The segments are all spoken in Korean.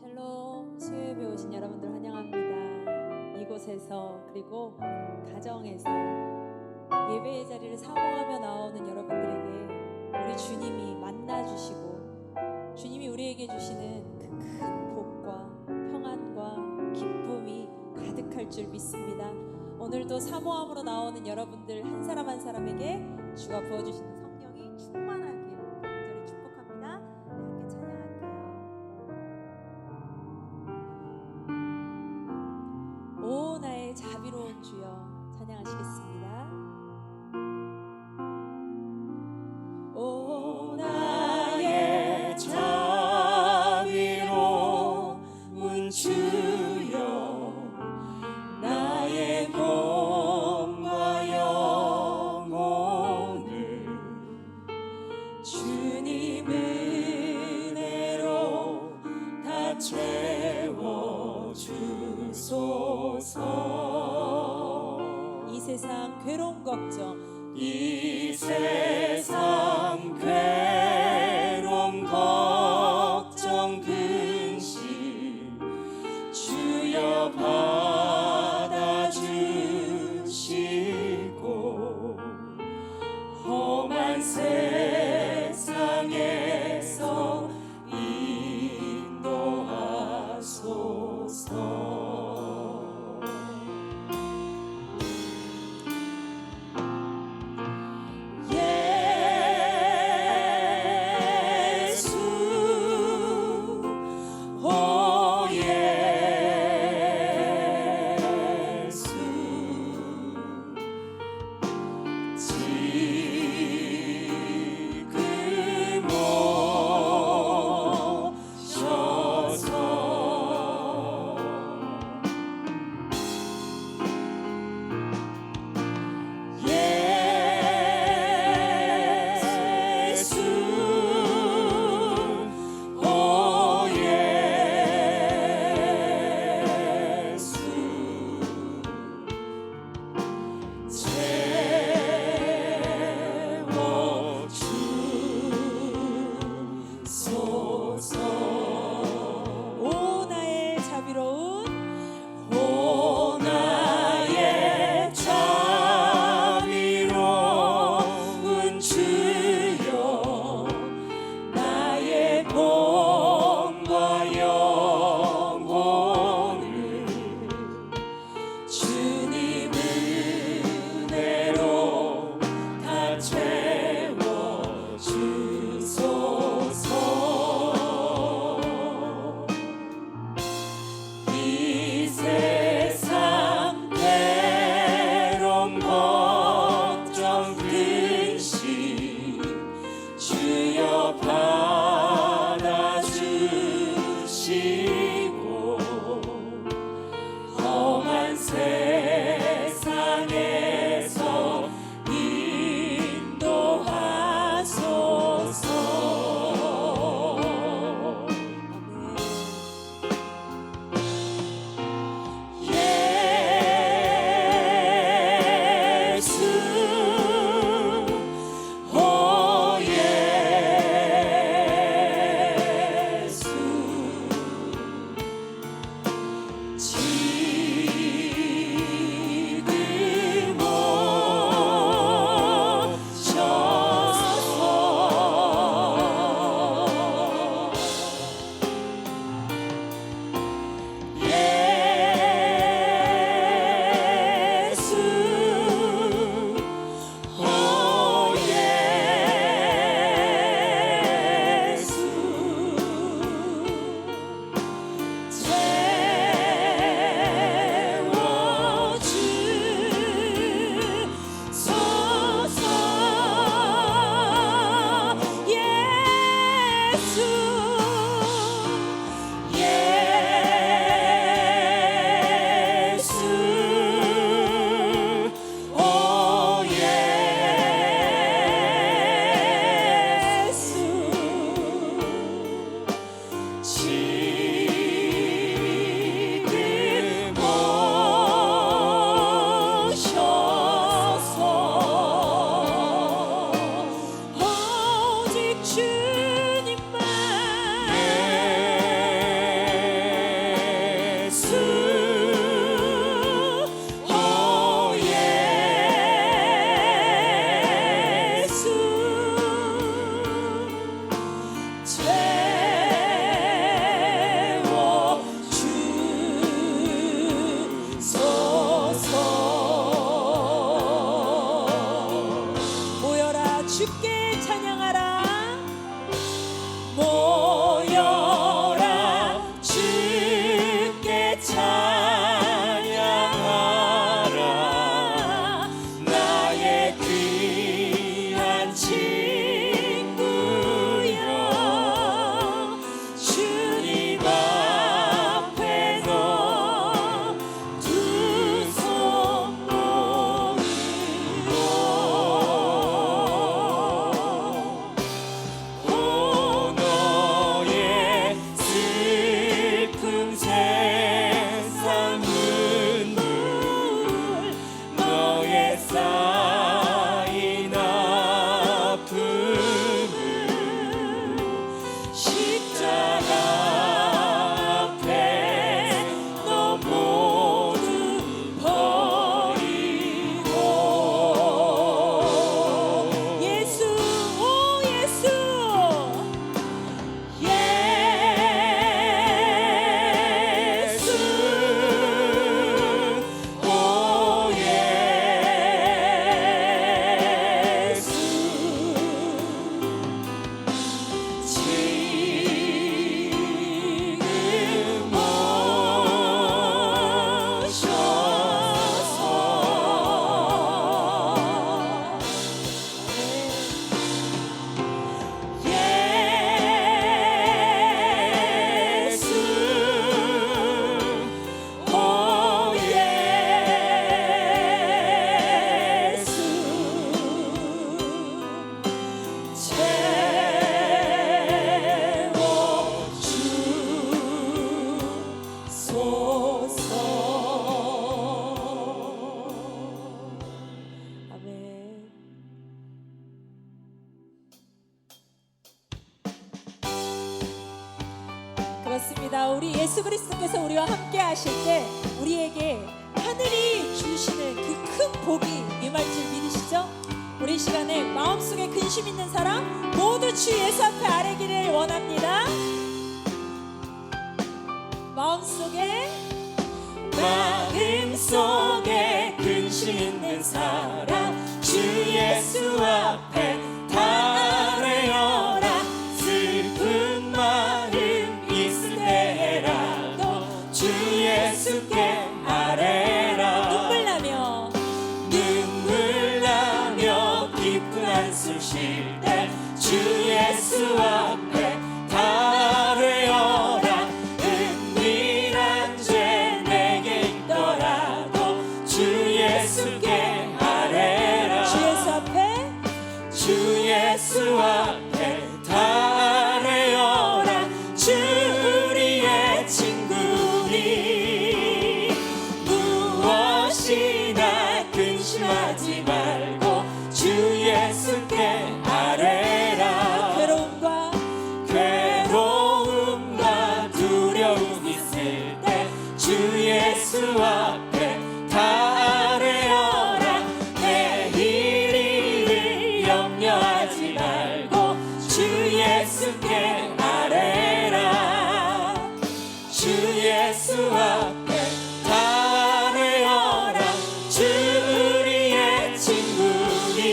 샬롬 수요예배 오신 여러분들 환영합니다. 이곳에서 그리고 가정에서 예배의 자리를 사모하며 나오는 여러분들에게 우리 주님이 만나주시고 주님이 우리에게 주시는 그 큰 복과 평안과 기쁨이 가득할 줄 믿습니다. 오늘도 사모함으로 나오는 여러분들 한 사람 한 사람에게 주가 부어주시는 성령이 충만하길 간절히 축복합니다. 네, 함께 찬양할게요. 오 나의 자비로운 주여 찬양하시겠습니다. 오 나의 자비로운 주여 나의 몸과 영혼을 주님 은혜로 다 채워주소서. 이 세상 괴로움 걱정 이 세상 괴로움 걱정 근심 주여 받아주시고 험한 세상에서 인도하소서. 예수 주께 찬양하라. 모여라 주께 찬양하라. 나의 귀한 친구여 주님 앞에 너 두 손 모으고 너의 슬픔 세상 눈물 너의 쌓인 아픔을 십자가 앞에 너 모두 버리고 예수 오 예수 예수 오 예수 지금 아멘. 그렇습니다. 우리 예수 그리스도께서 우리와 함께 하실 때 우리에게 하늘이 주시는 그 큰 복이 임할 줄 믿으시죠? 우리 이 시간에 마음속에 근심 있는 사람 모두 주 예수 앞에 아뢰기를 원합니다. 마음속에 근심 있는 사람 주 예수 앞에 다 아뢰어라. 슬픈 마음 있을 때라도 주 예수께 아뢰라. 눈물 나며 깊은 한숨 쉴 때 주 예수 앞에 다 아뢰어라. 은밀한 죄 내게 있더라도 주 예수께 아뢰라. 주 예수 앞에 다 아뢰어라. 주 우리의 친구니 무엇이나 근심하지 말고 주 예수께 아뢰라. 괴로움과 두려움 있을 때 주 예수 앞에 다 아뢰어라. 내일 일을 염려하지 말고 주 예수께 아뢰라. 주 예수 앞에 다 아뢰어라. 주 우리의 친구니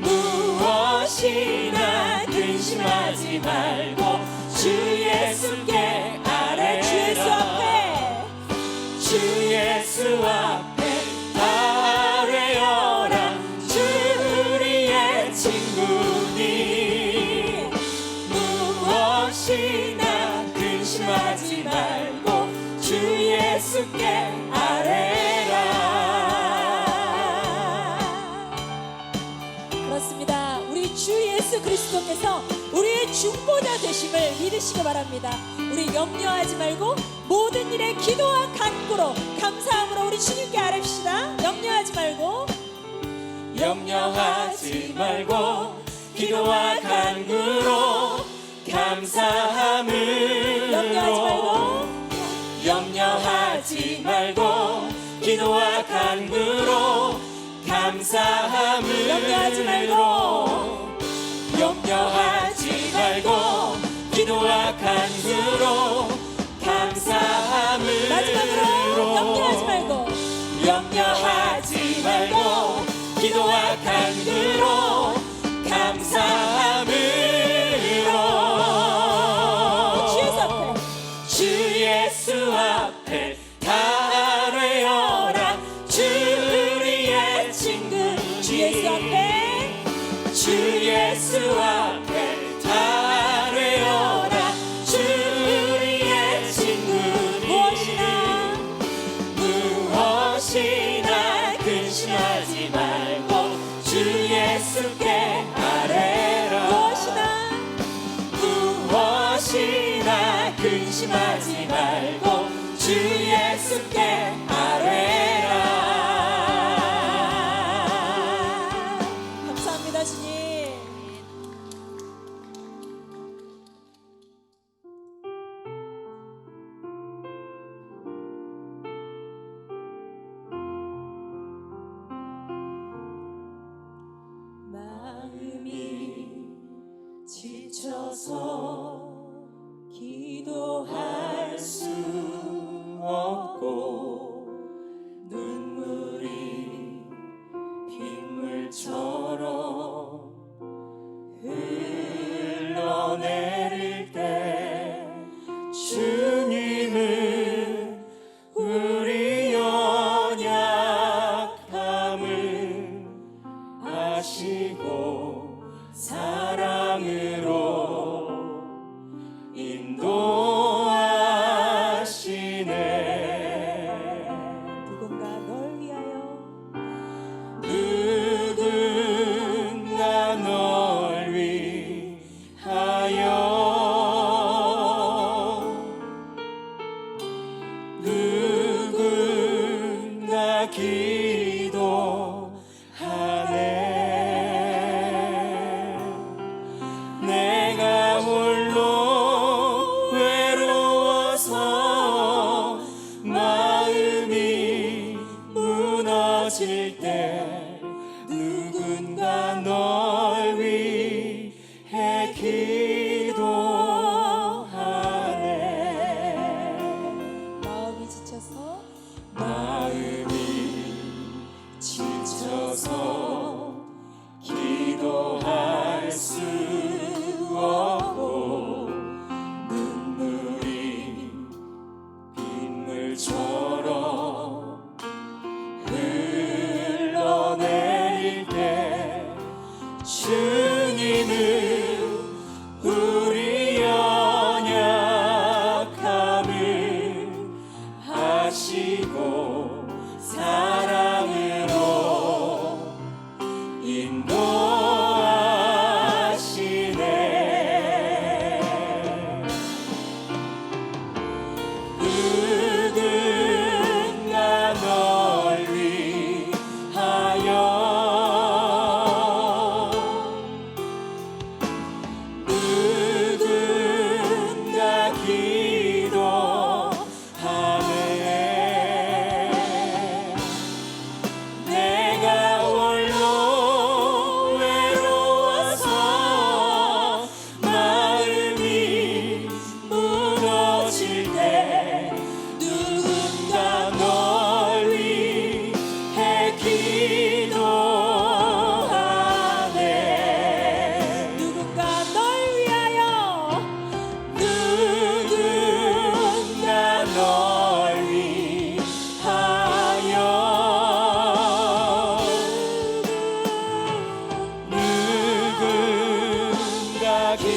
무엇이나 근심하지 말고 주 예수께 아뢰라. 주 예수 앞에 다 아뢰어라. 주 우리의 친구니 무엇이나 근심하지 말고 주 예수께 아뢰라. 그렇습니다. 우리 주 예수 그리스도께서 우리의 중보자 되심을 믿으시기 바랍니다. 우리 염려하지 말고 모든 일에 기도와 간구로 감사함으로 우리 주님께 아뢰시다. 염려하지 말고 기도와 간구로 감사함으로 염려하지 말고 기도와 간구로 감사함으로 염려하지 말고 염려하지 말고 기도와 간구로 감사함으로 마지막으로 염려하지 말고 염려하지 말고 기도와 간구로 감사함으로 주 예수 앞에 다 아뢰어라 주 우리의 친구 주 예수 앞에 주 예수 앞에 다 아뢰어라 주 우리의 친구 무엇이나 근심하지 말고 주 예수께 아뢰라 무엇이나 근심하지 말고 주 예수께 아뢰라. 감사합니다 주님. 마음이 지쳐서 기도할 수 없고 눈물이 빗물처럼 흘러내릴 때 주님은 우리 연약함을 아시고 사랑으로 인도하시네. 누군가 널 위하여 누군가 널 위하여 누군가 기도하네. 내가 홀로 외로워서 마음이 무너질 때 누군가 널 위해 기도하네. 마음이 지쳐서 기도할 수 없고 눈물이 빗물처럼 흘러내릴 때 주님은 우리 연약함을 아시고 사랑으로 인도하시네. 누군가 널 위하여 누군가 기도하네. 내가 홀로 외로워서 마음이 무너질 때 누군가 널 위해 기도하네. 누군가 널 위하여 누군가 널 위하여 누군가 기도하네.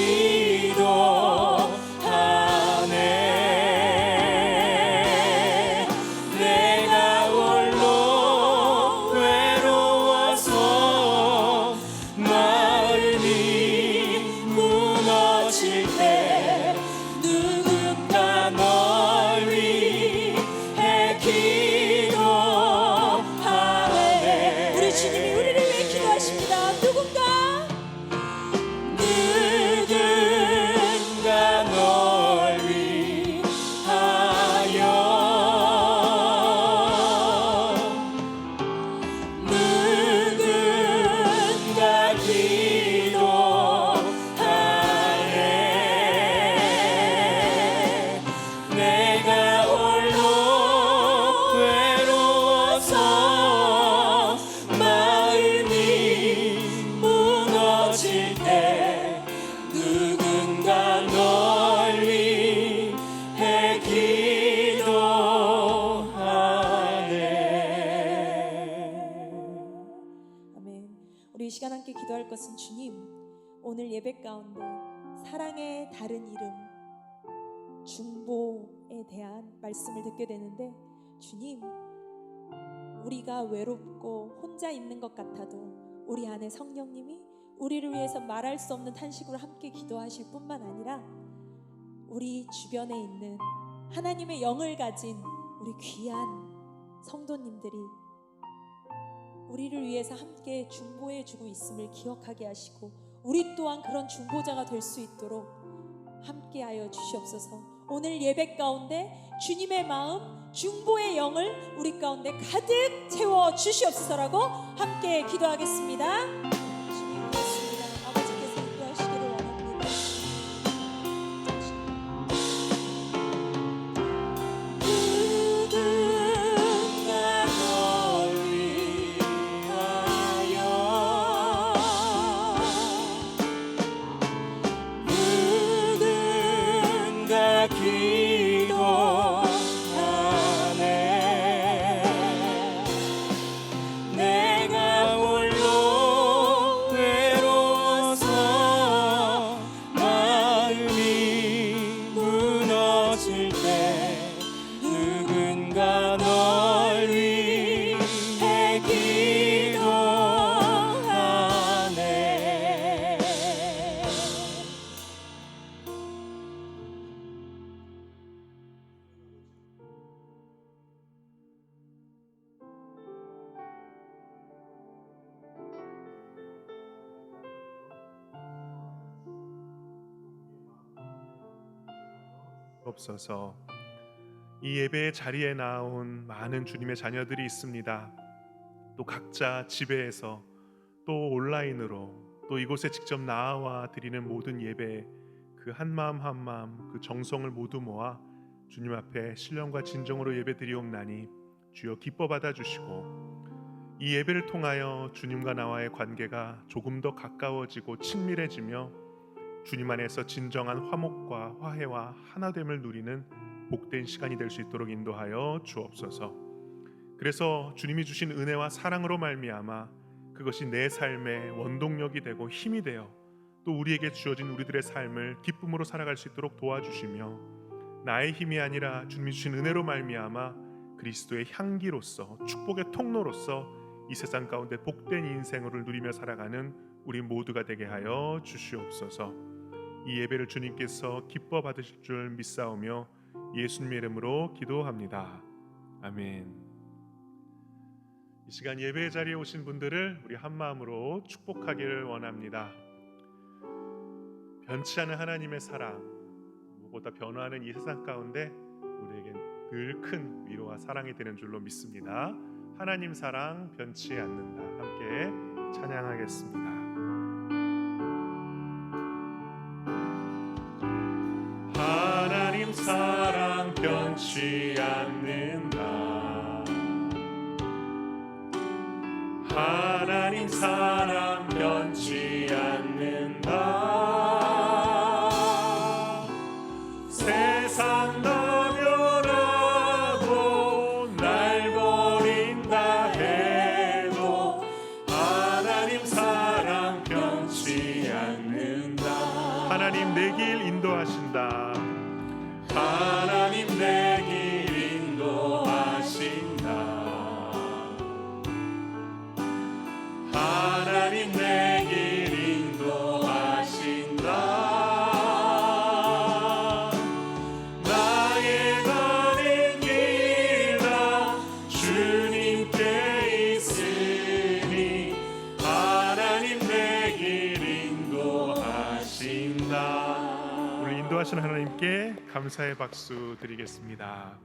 기도할 것은 주님, 오늘 예배 가운데 사랑의 다른 이름 중보에 대한 말씀을 듣게 되는데, 주님, 우리가 외롭고 혼자 있는 것 같아도 우리 안에 성령님이 우리를 위해서 말할 수 없는 탄식으로 함께 기도하실 뿐만 아니라 우리 주변에 있는 하나님의 영을 가진 우리 귀한 성도님들이 우리를 위해서 함께 중보해주고 있음을 기억하게 하시고, 우리 또한 그런 중보자가 될 수 있도록 함께하여 주시옵소서. 오늘 예배 가운데 주님의 마음, 중보의 영을 우리 가운데 가득 채워 주시옵소서라고 함께 기도하겠습니다. 주님 그렇습니다. 아버지께서 인도하시기를 원합니다. 누군가 널 위하여 누군가 기도하네. 내가 홀로 외로워서 마음이 무너질 때 누군가 널 위해 기도하네. 없어서 이 예배의 자리에 나온 많은 주님의 자녀들이 있습니다. 또 각자 집에서 또 온라인으로 또 이곳에 직접 나와 드리는 모든 예배, 그 한마음 한마음 그 정성을 모두 모아 주님 앞에 신령과 진정으로 예배 드리옵나니 주여 기뻐 받아주시고, 이 예배를 통하여 주님과 나와의 관계가 조금 더 가까워지고 친밀해지며 주님 안에서 진정한 화목과 화해와 하나됨을 누리는 복된 시간이 될 수 있도록 인도하여 주옵소서. 그래서 주님이 주신 은혜와 사랑으로 말미암아 그것이 내 삶의 원동력이 되고 힘이 되어 또 우리에게 주어진 우리들의 삶을 기쁨으로 살아갈 수 있도록 도와주시며, 나의 힘이 아니라 주님이 주신 은혜로 말미암아 그리스도의 향기로서 축복의 통로로서 이 세상 가운데 복된 인생을 누리며 살아가는 우리 모두가 되게 하여 주시옵소서. 이 예배를 주님께서 기뻐 받으실 줄 믿사오며 예수님의 이름으로 기도합니다. 아멘. 이 시간 예배의 자리에 오신 분들을 우리 한 마음으로 축복하기를 원합니다. 변치 않은 하나님의 사랑, 무엇보다 변화하는 이 세상 가운데 우리에게 늘 큰 위로와 사랑이 되는 줄로 믿습니다. 하나님 사랑 변치 않는다. 함께 찬양하겠습니다. 하나님 사랑 변치 않는다. 하나님 사랑 변치 않는다. 세상 나별하고 날 버린다 해도 하나님 사랑 변치 않는다. 하나님 내 길 인도하신다. 하나님 내 길 인도하신다. 하나님 내 길 인도하신다. 나의 가는 길 다 주님께 있으니 하나님 내 길 인도하신다. 우리 인도하시는 하나님께 감사의 박수 드리겠습니다.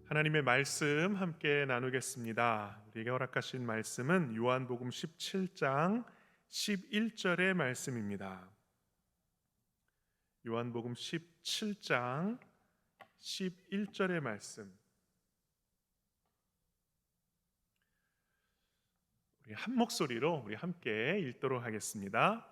하나님의 말씀 함께 나누겠습니다. 우리에게 허락하신 말씀은 요한복음 17장 11절의 말씀입니다. 요한복음 17장 11절의 말씀, 우리 한 목소리로 우리 함께 읽도록 하겠습니다.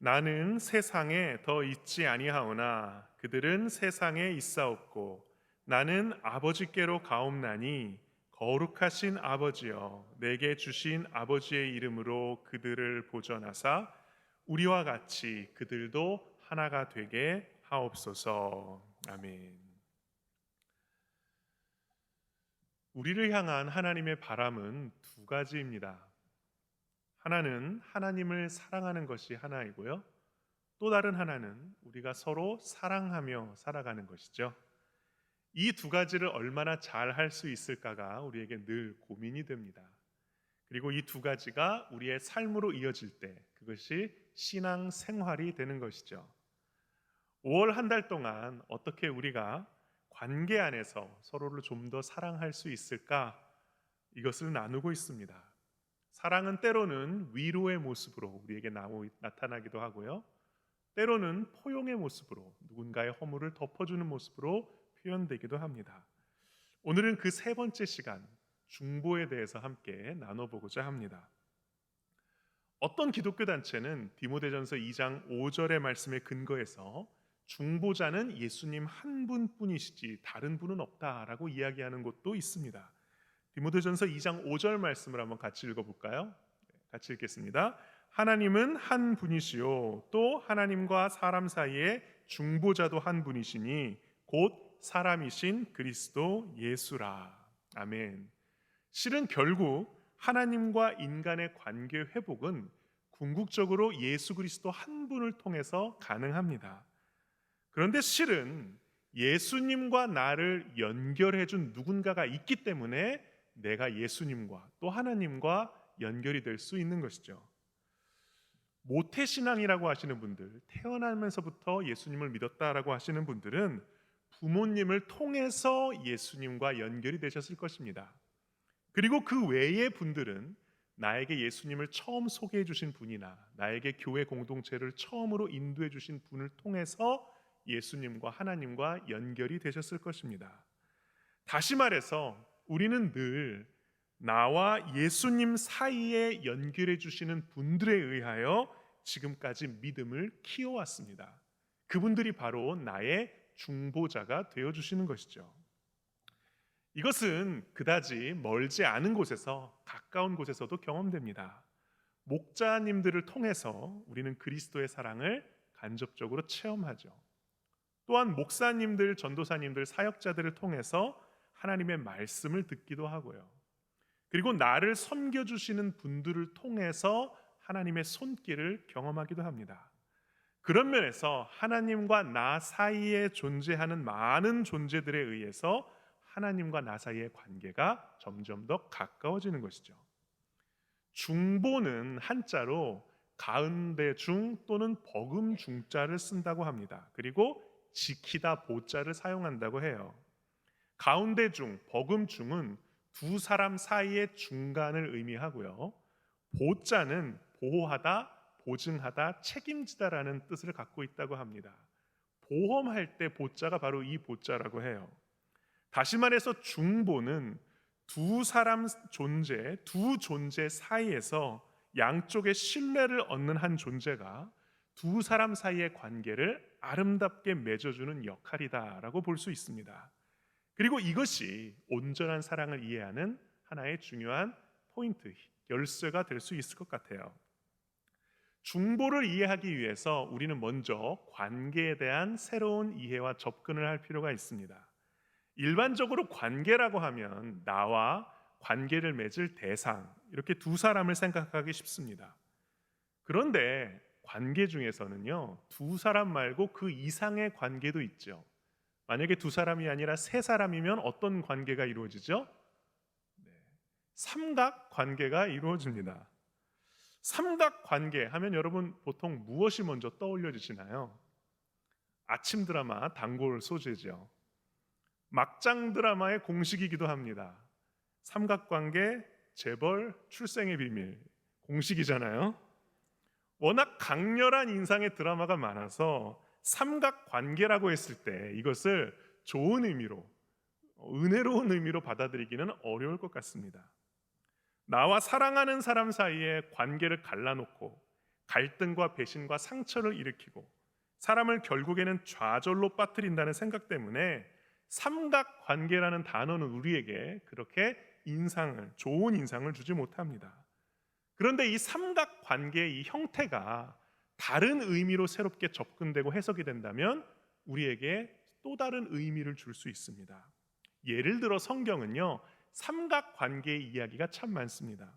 나는 세상에 더 있지 아니하오나 그들은 세상에 있사옵고 나는 아버지께로 가옵나니 거룩하신 아버지여, 내게 주신 아버지의 이름으로 그들을 보전하사 우리와 같이 그들도 하나가 되게 하옵소서. 아멘. 우리를 향한 하나님의 바람은 두 가지입니다. 하나는 하나님을 사랑하는 것이 하나이고요, 또 다른 하나는 우리가 서로 사랑하며 살아가는 것이죠. 이 두 가지를 얼마나 잘 할 수 있을까가 우리에게 늘 고민이 됩니다. 그리고 이 두 가지가 우리의 삶으로 이어질 때 그것이 신앙 생활이 되는 것이죠. 5월 한 달 동안 어떻게 우리가 관계 안에서 서로를 좀 더 사랑할 수 있을까, 이것을 나누고 있습니다. 사랑은 때로는 위로의 모습으로 우리에게 나타나기도 하고요, 때로는 포용의 모습으로 누군가의 허물을 덮어주는 모습으로 표현되기도 합니다. 오늘은 그 세 번째 시간, 중보에 대해서 함께 나눠보고자 합니다. 어떤 기독교 단체는 디모데전서 2장 5절의 말씀에 근거해서 중보자는 예수님 한 분뿐이시지 다른 분은 없다라고 이야기하는 곳도 있습니다. 디모데전서 2장 5절 말씀을 한번 같이 읽어볼까요? 같이 읽겠습니다. 하나님은 한 분이시요 또 하나님과 사람 사이에 중보자도 한 분이시니 곧 사람이신 그리스도 예수라. 아멘. 실은 결국 하나님과 인간의 관계 회복은 궁극적으로 예수 그리스도 한 분을 통해서 가능합니다. 그런데 실은 예수님과 나를 연결해 준 누군가가 있기 때문에 내가 예수님과 또 하나님과 연결이 될 수 있는 것이죠. 모태신앙이라고 하시는 분들, 태어나면서부터 예수님을 믿었다라고 하시는 분들은 부모님을 통해서 예수님과 연결이 되셨을 것입니다. 그리고 그 외의 분들은 나에게 예수님을 처음 소개해 주신 분이나 나에게 교회 공동체를 처음으로 인도해 주신 분을 통해서 예수님과 하나님과 연결이 되셨을 것입니다. 다시 말해서 우리는 늘 나와 예수님 사이에 연결해 주시는 분들에 의하여 지금까지 믿음을 키워왔습니다. 그분들이 바로 나의 중보자가 되어주시는 것이죠. 이것은 그다지 멀지 않은 곳에서 가까운 곳에서도 경험됩니다. 목자님들을 통해서 우리는 그리스도의 사랑을 간접적으로 체험하죠. 또한 목사님들, 전도사님들, 사역자들을 통해서 하나님의 말씀을 듣기도 하고요. 그리고 나를 섬겨주시는 분들을 통해서 하나님의 손길을 경험하기도 합니다. 그런 면에서 하나님과 나 사이에 존재하는 많은 존재들에 의해서 하나님과 나 사이의 관계가 점점 더 가까워지는 것이죠. 중보는 한자로 가운데 중 또는 버금 중자를 쓴다고 합니다. 그리고 지키다 보자를 사용한다고 해요. 가운데 중, 버금 중은 두 사람 사이의 중간을 의미하고요, 보자는 보호하다, 보증하다, 책임지다라는 뜻을 갖고 있다고 합니다. 보험할 때 보자가 바로 이 보자라고 해요. 다시 말해서 중보는 두 사람 존재, 두 존재 사이에서 양쪽의 신뢰를 얻는 한 존재가 두 사람 사이의 관계를 아름답게 맺어주는 역할이다라고 볼 수 있습니다. 그리고 이것이 온전한 사랑을 이해하는 하나의 중요한 포인트, 열쇠가 될 수 있을 것 같아요. 중보를 이해하기 위해서 우리는 먼저 관계에 대한 새로운 이해와 접근을 할 필요가 있습니다. 일반적으로 관계라고 하면 나와 관계를 맺을 대상, 이렇게 두 사람을 생각하기 쉽습니다. 그런데 관계 중에서는요, 두 사람 말고 그 이상의 관계도 있죠. 만약에 두 사람이 아니라 세 사람이면 어떤 관계가 이루어지죠? 삼각 관계가 이루어집니다. 삼각 관계 하면 여러분 보통 무엇이 먼저 떠올려지시나요? 아침 드라마 단골 소재죠. 막장 드라마의 공식이기도 합니다. 삼각관계, 재벌, 출생의 비밀, 공식이잖아요. 워낙 강렬한 인상의 드라마가 많아서 삼각관계라고 했을 때 이것을 좋은 의미로, 은혜로운 의미로 받아들이기는 어려울 것 같습니다. 나와 사랑하는 사람 사이에 관계를 갈라놓고 갈등과 배신과 상처를 일으키고 사람을 결국에는 좌절로 빠뜨린다는 생각 때문에 삼각관계라는 단어는 우리에게 그렇게 좋은 인상을 주지 못합니다. 그런데 이 삼각관계의 이 형태가 다른 의미로 새롭게 접근되고 해석이 된다면 우리에게 또 다른 의미를 줄 수 있습니다. 예를 들어 성경은요, 삼각관계의 이야기가 참 많습니다.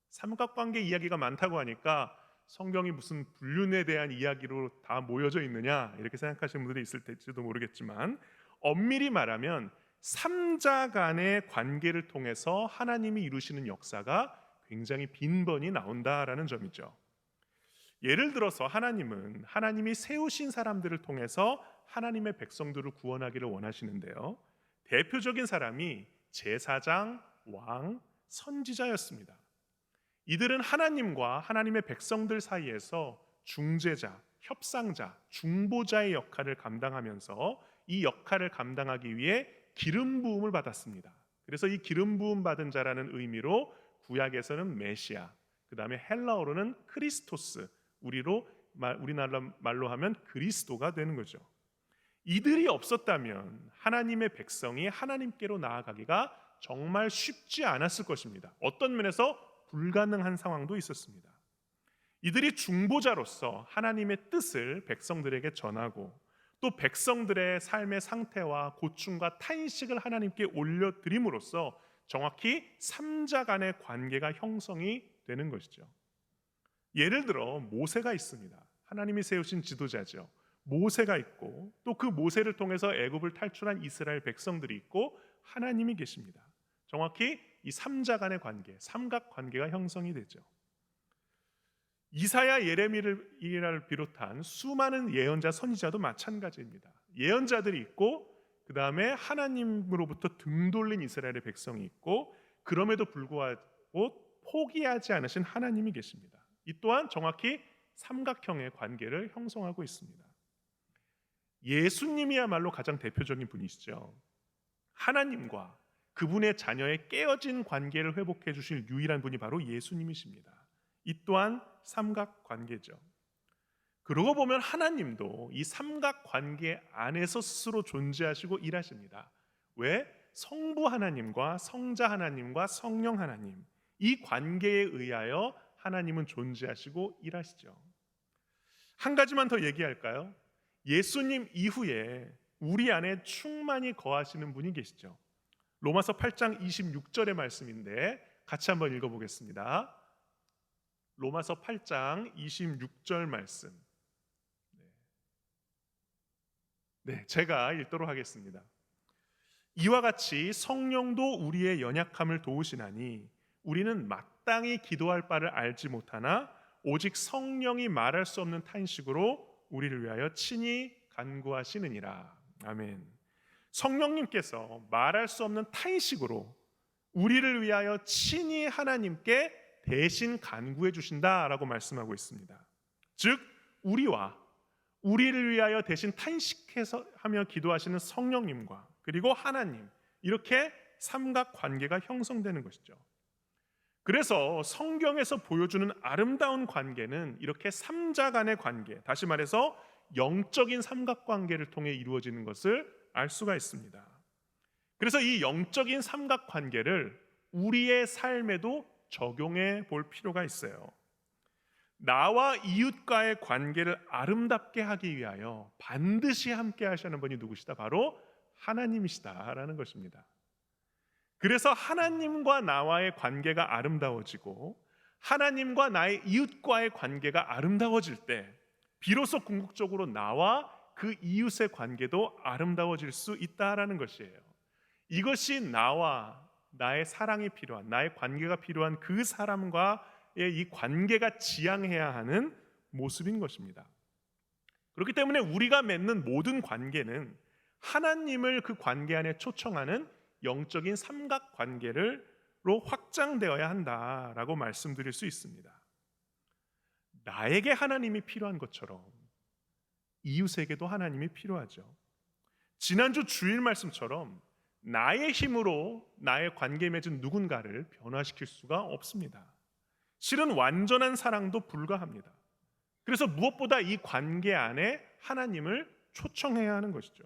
삼각관계 이야기가 많다고 하니까 성경이 무슨 불륜에 대한 이야기로 다 모여져 있느냐 이렇게 생각하시는 분들이 있을지도 모르겠지만, 엄밀히 말하면 삼자 간의 관계를 통해서 하나님이 이루시는 역사가 굉장히 빈번히 나온다라는 점이죠. 예를 들어서 하나님은 하나님이 세우신 사람들을 통해서 하나님의 백성들을 구원하기를 원하시는데요, 대표적인 사람이 제사장, 왕, 선지자였습니다. 이들은 하나님과 하나님의 백성들 사이에서 중재자, 협상자, 중보자의 역할을 감당하면서 이 역할을 감당하기 위해 기름 부음을 받았습니다. 그래서 이 기름 부음 받은 자라는 의미로 구약에서는 메시아, 그 다음에 헬라어로는 크리스토스, 우리나라 말로 하면 그리스도가 되는 거죠. 이들이 없었다면 하나님의 백성이 하나님께로 나아가기가 정말 쉽지 않았을 것입니다. 어떤 면에서 불가능한 상황도 있었습니다. 이들이 중보자로서 하나님의 뜻을 백성들에게 전하고 또 백성들의 삶의 상태와 고충과 탄식을 하나님께 올려드림으로써 정확히 삼자 간의 관계가 형성이 되는 것이죠. 예를 들어 모세가 있습니다. 하나님이 세우신 지도자죠. 모세가 있고 또 그 모세를 통해서 애굽을 탈출한 이스라엘 백성들이 있고 하나님이 계십니다. 정확히 이 삼자 간의 관계, 삼각관계가 형성이 되죠. 이사야, 예레미야를 비롯한 수많은 예언자, 선지자도 마찬가지입니다. 예언자들이 있고 그 다음에 하나님으로부터 등 돌린 이스라엘의 백성이 있고, 그럼에도 불구하고 포기하지 않으신 하나님이 계십니다. 이 또한 정확히 삼각형의 관계를 형성하고 있습니다. 예수님이야말로 가장 대표적인 분이시죠. 하나님과 그분의 자녀의 깨어진 관계를 회복해 주실 유일한 분이 바로 예수님이십니다. 이 또한 삼각관계죠. 그러고 보면 하나님도 이 삼각관계 안에서 스스로 존재하시고 일하십니다. 왜? 성부 하나님과 성자 하나님과 성령 하나님, 이 관계에 의하여 하나님은 존재하시고 일하시죠. 한 가지만 더 얘기할까요? 예수님 이후에 우리 안에 충만히 거하시는 분이 계시죠. 로마서 8장 26절의 말씀인데 같이 한번 읽어보겠습니다. 로마서 8장 26절 말씀. 네, 제가 읽도록 하겠습니다. 이와 같이 성령도 우리의 연약함을 도우시나니 우리는 마땅히 기도할 바를 알지 못하나 오직 성령이 말할 수 없는 탄식으로 우리를 위하여 친히 간구하시느니라. 아멘. 성령님께서 말할 수 없는 탄식으로 우리를 위하여 친히 하나님께 대신 간구해 주신다라고 말씀하고 있습니다. 즉 우리와 우리를 위하여 대신 탄식해서 하며 기도하시는 성령님과 그리고 하나님, 이렇게 삼각관계가 형성되는 것이죠. 그래서 성경에서 보여주는 아름다운 관계는 이렇게 삼자 간의 관계, 다시 말해서 영적인 삼각관계를 통해 이루어지는 것을 알 수가 있습니다. 그래서 이 영적인 삼각관계를 우리의 삶에도 적용해 볼 필요가 있어요. 나와 이웃과의 관계를 아름답게 하기 위하여 반드시 함께 하시는 분이 누구시다? 바로 하나님이시다라는 것입니다. 그래서 하나님과 나와의 관계가 아름다워지고 하나님과 나의 이웃과의 관계가 아름다워질 때 비로소 궁극적으로 나와 그 이웃의 관계도 아름다워질 수 있다라는 것이에요. 이것이 나와 나의 사랑이 필요한, 나의 관계가 필요한 그 사람과의 이 관계가 지향해야 하는 모습인 것입니다. 그렇기 때문에 우리가 맺는 모든 관계는 하나님을 그 관계 안에 초청하는 영적인 삼각관계로 확장되어야 한다라고 말씀드릴 수 있습니다. 나에게 하나님이 필요한 것처럼 이웃에게도 하나님이 필요하죠. 지난주 주일 말씀처럼 나의 힘으로 나의 관계 맺은 누군가를 변화시킬 수가 없습니다. 실은 완전한 사랑도 불가합니다. 그래서 무엇보다 이 관계 안에 하나님을 초청해야 하는 것이죠.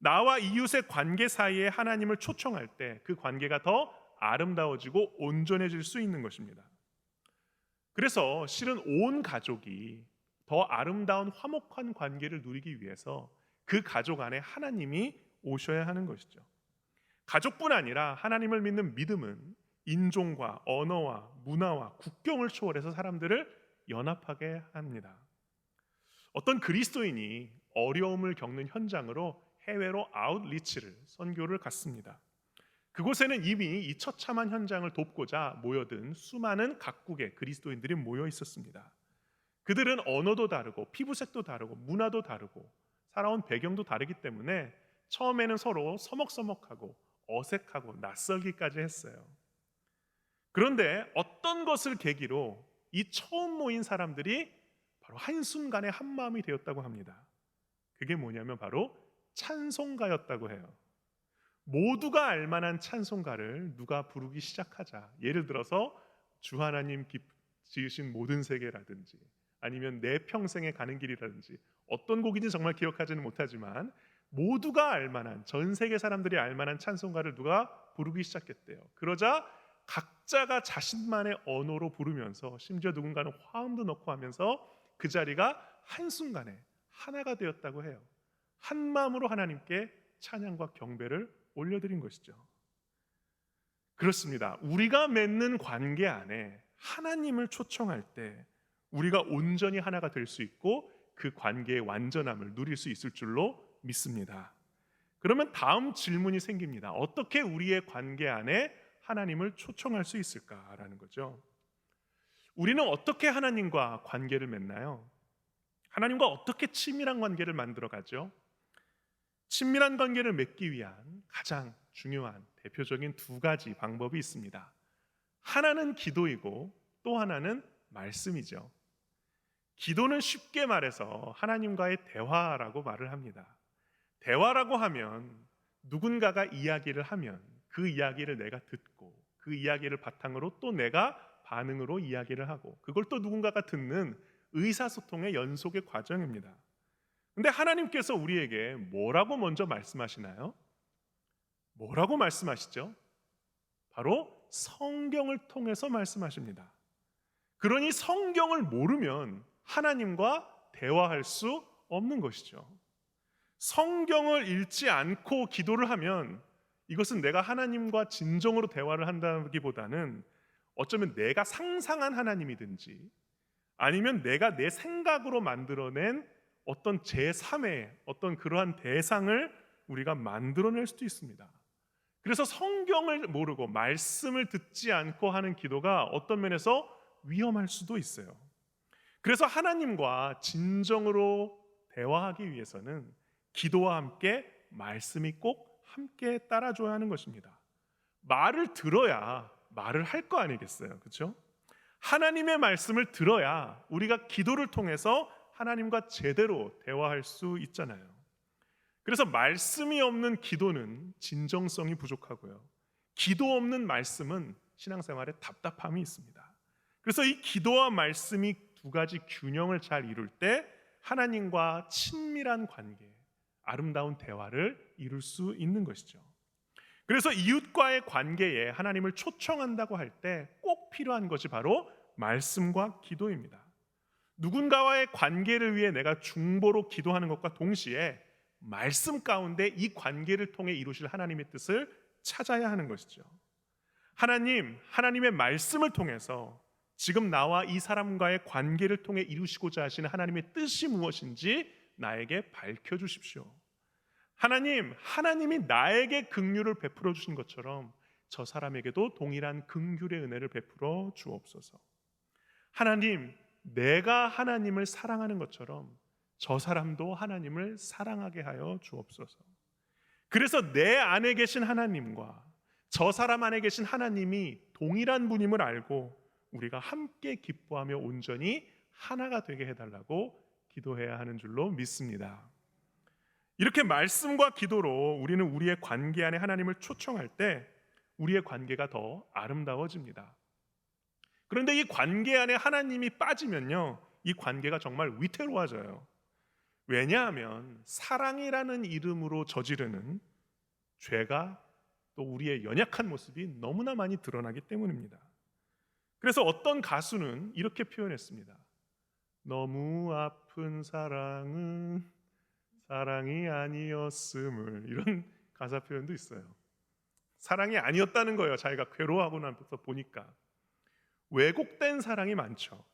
나와 이웃의 관계 사이에 하나님을 초청할 때 그 관계가 더 아름다워지고 온전해질 수 있는 것입니다. 그래서 실은 온 가족이 더 아름다운 화목한 관계를 누리기 위해서 그 가족 안에 하나님이 오셔야 하는 것이죠. 가족뿐 아니라 하나님을 믿는 믿음은 인종과 언어와 문화와 국경을 초월해서 사람들을 연합하게 합니다. 어떤 그리스도인이 어려움을 겪는 현장으로 해외로 아웃리치를 선교를 갔습니다. 그곳에는 이미 이 처참한 현장을 돕고자 모여든 수많은 각국의 그리스도인들이 모여 있었습니다. 그들은 언어도 다르고 피부색도 다르고 문화도 다르고 살아온 배경도 다르기 때문에 처음에는 서로 서먹서먹하고 어색하고 낯설기까지 했어요. 그런데 어떤 것을 계기로 이 처음 모인 사람들이 바로 한순간에 한마음이 되었다고 합니다. 그게 뭐냐면 바로 찬송가였다고 해요. 모두가 알만한 찬송가를 누가 부르기 시작하자, 예를 들어서 주 하나님 지으신 모든 세계라든지 아니면 내 평생에 가는 길이라든지 어떤 곡인지 정말 기억하지는 못하지만 모두가 알만한, 전 세계 사람들이 알만한 찬송가를 누가 부르기 시작했대요. 그러자 각자가 자신만의 언어로 부르면서 심지어 누군가는 화음도 넣고 하면서 그 자리가 한순간에 하나가 되었다고 해요. 한 마음으로 하나님께 찬양과 경배를 올려드린 것이죠. 그렇습니다. 우리가 맺는 관계 안에 하나님을 초청할 때 우리가 온전히 하나가 될 수 있고 그 관계의 완전함을 누릴 수 있을 줄로 믿습니다. 그러면 다음 질문이 생깁니다. 어떻게 우리의 관계 안에 하나님을 초청할 수 있을까라는 거죠. 우리는 어떻게 하나님과 관계를 맺나요? 하나님과 어떻게 친밀한 관계를 만들어가죠? 친밀한 관계를 맺기 위한 가장 중요한 대표적인 두 가지 방법이 있습니다. 하나는 기도이고 또 하나는 말씀이죠. 기도는 쉽게 말해서 하나님과의 대화라고 말을 합니다. 대화라고 하면 누군가가 이야기를 하면 그 이야기를 내가 듣고 그 이야기를 바탕으로 또 내가 반응으로 이야기를 하고 그걸 또 누군가가 듣는 의사소통의 연속의 과정입니다. 근데 하나님께서 우리에게 뭐라고 먼저 말씀하시나요? 뭐라고 말씀하시죠? 바로 성경을 통해서 말씀하십니다. 그러니 성경을 모르면 하나님과 대화할 수 없는 것이죠. 성경을 읽지 않고 기도를 하면 이것은 내가 하나님과 진정으로 대화를 한다기보다는 어쩌면 내가 상상한 하나님이든지 아니면 내가 내 생각으로 만들어낸 어떤 제3의 어떤 그러한 대상을 우리가 만들어낼 수도 있습니다. 그래서 성경을 모르고 말씀을 듣지 않고 하는 기도가 어떤 면에서 위험할 수도 있어요. 그래서 하나님과 진정으로 대화하기 위해서는 기도와 함께 말씀이 꼭 함께 따라줘야 하는 것입니다. 말을 들어야 말을 할 거 아니겠어요? 그렇죠? 하나님의 말씀을 들어야 우리가 기도를 통해서 하나님과 제대로 대화할 수 있잖아요. 그래서 말씀이 없는 기도는 진정성이 부족하고요. 기도 없는 말씀은 신앙생활에 답답함이 있습니다. 그래서 이 기도와 말씀이 두 가지 균형을 잘 이룰 때 하나님과 친밀한 관계, 아름다운 대화를 이룰 수 있는 것이죠. 그래서 이웃과의 관계에 하나님을 초청한다고 할 때 꼭 필요한 것이 바로 말씀과 기도입니다. 누군가와의 관계를 위해 내가 중보로 기도하는 것과 동시에 말씀 가운데 이 관계를 통해 이루실 하나님의 뜻을 찾아야 하는 것이죠. 하나님의 말씀을 통해서 지금 나와 이 사람과의 관계를 통해 이루시고자 하시는 하나님의 뜻이 무엇인지 나에게 밝혀주십시오. 하나님이 나에게 긍휼을 베풀어 주신 것처럼 저 사람에게도 동일한 긍휼의 은혜를 베풀어 주옵소서. 내가 하나님을 사랑하는 것처럼 저 사람도 하나님을 사랑하게 하여 주옵소서. 그래서 내 안에 계신 하나님과 저 사람 안에 계신 하나님이 동일한 분임을 알고 우리가 함께 기뻐하며 온전히 하나가 되게 해달라고 기도해야 하는 줄로 믿습니다. 이렇게 말씀과 기도로 우리는 우리의 관계 안에 하나님을 초청할 때 우리의 관계가 더 아름다워집니다. 그런데 이 관계 안에 하나님이 빠지면요, 이 관계가 정말 위태로워져요. 왜냐하면 사랑이라는 이름으로 저지르는 죄가 또 우리의 연약한 모습이 너무나 많이 드러나기 때문입니다. 그래서 어떤 가수는 이렇게 표현했습니다. 너무 아픈 사랑은 사랑이 아니었음을, 이런 가사 표현도 있어요. 사랑이 아니었다는 거예요. 자기가 괴로워하고 나서 보니까. 왜곡된 사랑이 많죠.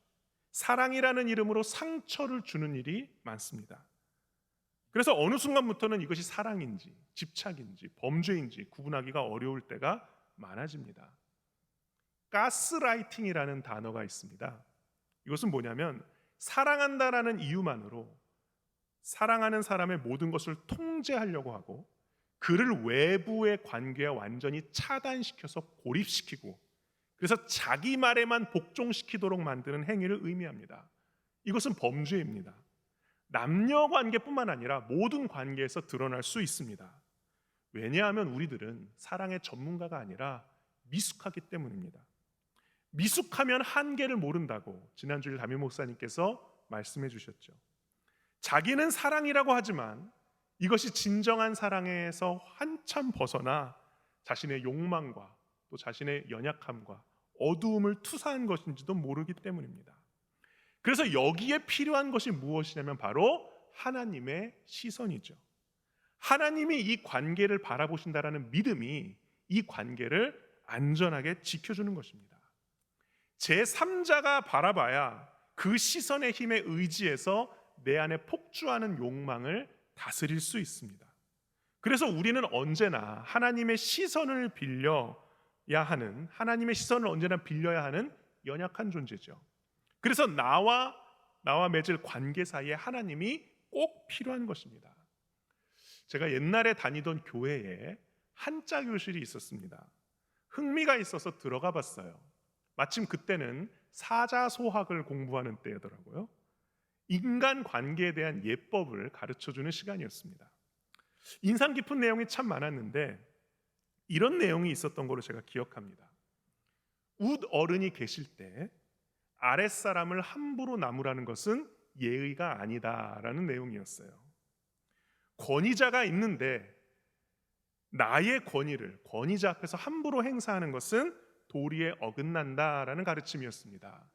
사랑이라는 이름으로 상처를 주는 일이 많습니다. 그래서 어느 순간부터는 이것이 사랑인지 집착인지 범죄인지 구분하기가 어려울 때가 많아집니다. 가스라이팅이라는 단어가 있습니다. 이것은 뭐냐면 사랑한다라는 이유만으로 사랑하는 사람의 모든 것을 통제하려고 하고 그를 외부의 관계와 완전히 차단시켜서 고립시키고 그래서 자기 말에만 복종시키도록 만드는 행위를 의미합니다. 이것은 범죄입니다. 남녀 관계뿐만 아니라 모든 관계에서 드러날 수 있습니다. 왜냐하면 우리들은 사랑의 전문가가 아니라 미숙하기 때문입니다. 미숙하면 한계를 모른다고 지난주일 담임 목사님께서 말씀해 주셨죠. 자기는 사랑이라고 하지만 이것이 진정한 사랑에서 한참 벗어나 자신의 욕망과 또 자신의 연약함과 어두움을 투사한 것인지도 모르기 때문입니다. 그래서 여기에 필요한 것이 무엇이냐면 바로 하나님의 시선이죠. 하나님이 이 관계를 바라보신다라는 믿음이 이 관계를 안전하게 지켜주는 것입니다. 제3자가 바라봐야 그 시선의 힘에 의지해서 내 안에 폭주하는 욕망을 다스릴 수 있습니다. 그래서 우리는 언제나 하나님의 시선을 빌려야 하는, 하나님의 시선을 언제나 빌려야 하는 연약한 존재죠. 그래서 나와 맺을 관계 사이에 하나님이 꼭 필요한 것입니다. 제가 옛날에 다니던 교회에 한자 교실이 있었습니다. 흥미가 있어서 들어가 봤어요. 마침 그때는 사자소학을 공부하는 때더라고요. 인간 관계에 대한 예법을 가르쳐주는 시간이었습니다. 인상 깊은 내용이 참 많았는데 이런 내용이 있었던 걸로 제가 기억합니다. 웃 어른이 계실 때 아랫사람을 함부로 나무라는 것은 예의가 아니다라는 내용이었어요. 권위자가 있는데 나의 권위를 권위자 앞에서 함부로 행사하는 것은 도리에 어긋난다라는 가르침이었습니다.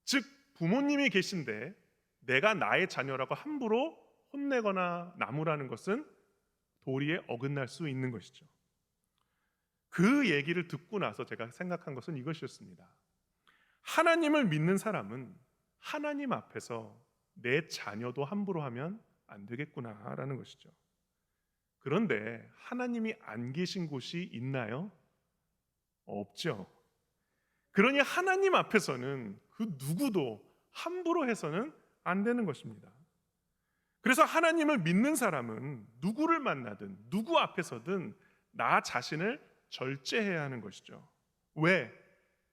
즉 부모님이 계신데 내가 나의 자녀라고 함부로 혼내거나 나무라는 것은 도리에 어긋날 수 있는 것이죠. 그 얘기를 듣고 나서 제가 생각한 것은 이것이었습니다. 하나님을 믿는 사람은 하나님 앞에서 내 자녀도 함부로 하면 안 되겠구나라는 것이죠. 그런데 하나님이 안 계신 곳이 있나요? 없죠. 그러니 하나님 앞에서는 그 누구도 함부로 해서는 안 되는 것입니다. 그래서 하나님을 믿는 사람은 누구를 만나든 누구 앞에서든 나 자신을 절제해야 하는 것이죠. 왜?